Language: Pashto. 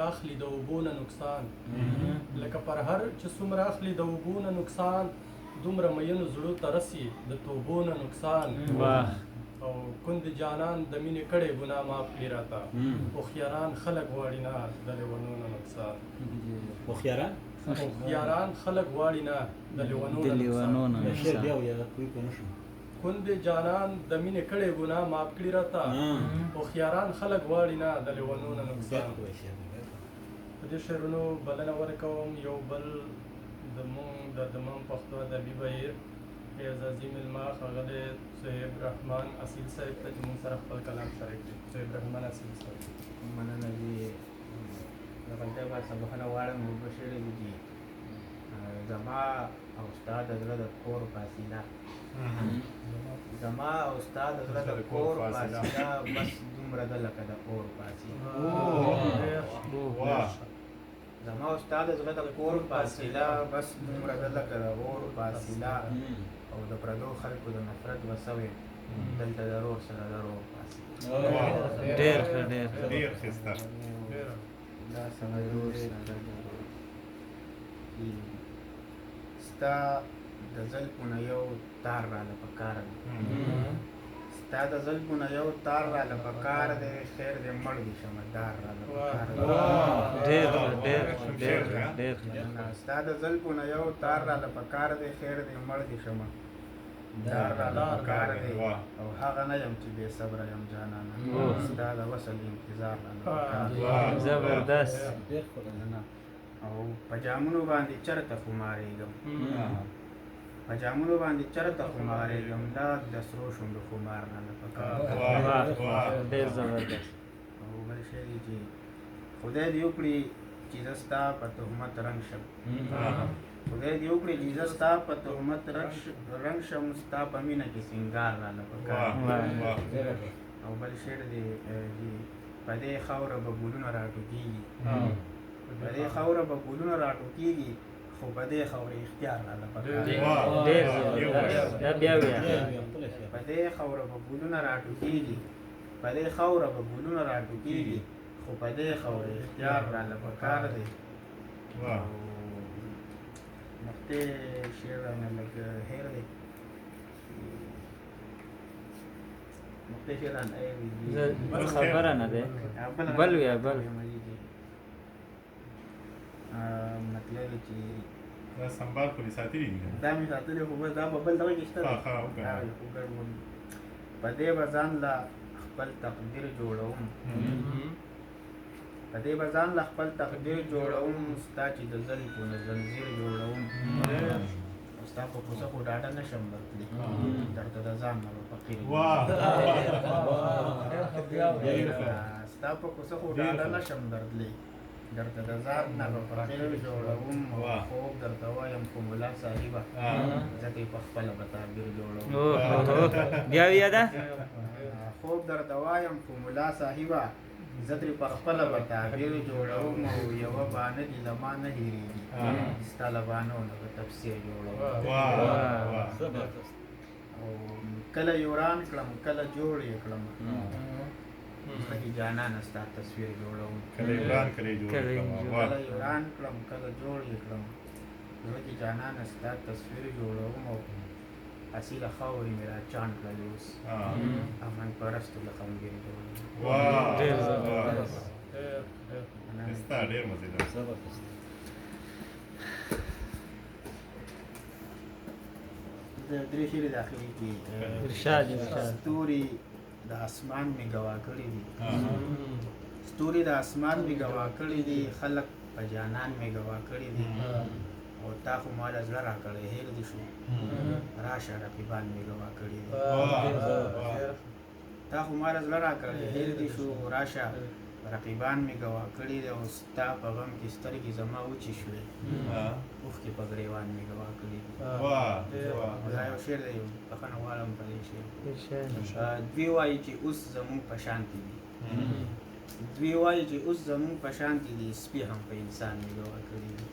اخلي د اوبو نه نقصان لکه پر هر چې څومره اخلي د اوبو نه نقصان دومره مینو زړو ته رسي د توبو نه نقصان او کند جانان د مینې کړې ګناه معاف کړي راته هوښیاران خلک غواړي نه د لیونو نه نقصان هوښیاران خلک غواړي نه د لیونو نه نقصان کند جانان د مینې کړې ګناه معاف کړي راته هوښیاران خلک غواړي نه د لیونو نه نقصان په دې شعرونو بلنه ورکوم یو بل زموږ د دمام پښتو ادبي بهیر اعزازي مېلمه ښاغلی صهیب رحمان اصیل صاحب ته چې موږ سره خپل کلام شریک کړي صهیب رحمان اصیل صاحب مننه دي د غلطۍ باندې بخښنه غواړم اوبه شعرې دي زما او ستا د زړه د کور فاصله زما او ستا د زړه د کور فاصله بس دومره ده لکه د اور فاصله زما او ستا د زړه د کور فاصله بس دومره ده لکه د اور فاصله او د پردو خلکو د نفرت وسوې دلته د رور سره د رور فاصله ډېر ښایسته دا سره رور سره د رور ستا د زلفو نه یو تار راله پکار دی ستا د زلفو نه یو تار راله پکار دی خیر دې مړ دي شمه دار راله پکار دی ستا د زلفو نه یو تار راله پکار دی خیر دې مړ دي شمه دار راله پکار دی او هغه نه یم چې بې صبره یم جانانه ستا د وصل انتظار راله پکار دی زبردست او په جامونو باندې چرته خمارېږم په جامونو باندې چرته خمارېږم دا د سرو شونډو خمار راله پکار ډېر زبردست او بل شی دی چې خدای دې وکړي چې زه ستا په تهمت رنګ شم خدای دې وکړي چې زه ستا په تهمت رنګ شم ستا په مینه کې سینګار راله پکار او بل شعر دی په دې خاوره به ګلونه راټوکېږي په دې خاوره به ګلونه راټوکېږي خو په دې خاورې اختیار راله پکار ډېر زبردست دا بیا په دې خاوره به ګلونه راټوکېږي په دې خاوره به ګلونه راټوکېږي خو په دې خاورې اختیار راله پکار دی مخکې شعر رانه لږ هېر دی مخکې شعر رانه خبره نه دی بل ویا بل مطلب چې دا سنبال پولیس ساتلی دي دا مې ساتلی خو بس دا په بل دغه کې شته په دې به ځان له خپل تقدیر جوړوم په دې به ځان له خپل تقدیر جوړوم ستا چې د زلفو نه زنځیر جوړوم ستا په کوڅه خو ډاډه نه شم درتلی درته د ځان نه به فقیر ستا په کوڅه خو ډاډه نه شم درتلی درته د ځان نه به فقیر جوړوم خوب درته وایم خو ملا صاحبه ځکه یې په خپله به تعبیر جوړوم بیا ویا ده خوب درته وایم خو ملا صاحبه زه ترې په خپله به تعبیر جوړوم او یوه بانه دي له ما نه هېرېږي ستا له بانو نه به تفسیر جوړوم او کله یې وران کړم کله جوړ یې کړم زړه جانانه ستا تصویر جوړوم کله یې وران کله یې کله یې وران کړم کله جوړ یې کړم زړه جانانه ستا تصویر جوړوم او اصیله خاورې مې را چاڼ کړلې اوس امن پرستو له غمګین جوړوم ډېر زبردست ستا ډېر مزېدار د درې شعرې داخلي کې ارشاد ستوري د اسمان مې ګوا کړي دي ستوري د اسمان مې ګوا کړي دي خلک په جانان مې ګوا کړي دي او تا خو ما له زړه راکړی هېر دې شو راشه رقیبان مې ګوا کړي دي تا خو ما له زړه راکړی هېر دې شو راشه رقیبان مې ګوا کړي دي او ستا په غم کې سترګې زما وچې شوې اوښکې په ګریوان مې ګوا کړي دي دا یو شعر دی بخښنه غواړم په دې شعر دوی وایي چې اوس زموږ په شانتې دي دوی وایي چې اوس زموږ په شانتې دي سپي هم په انسان مې ګوا کړي دي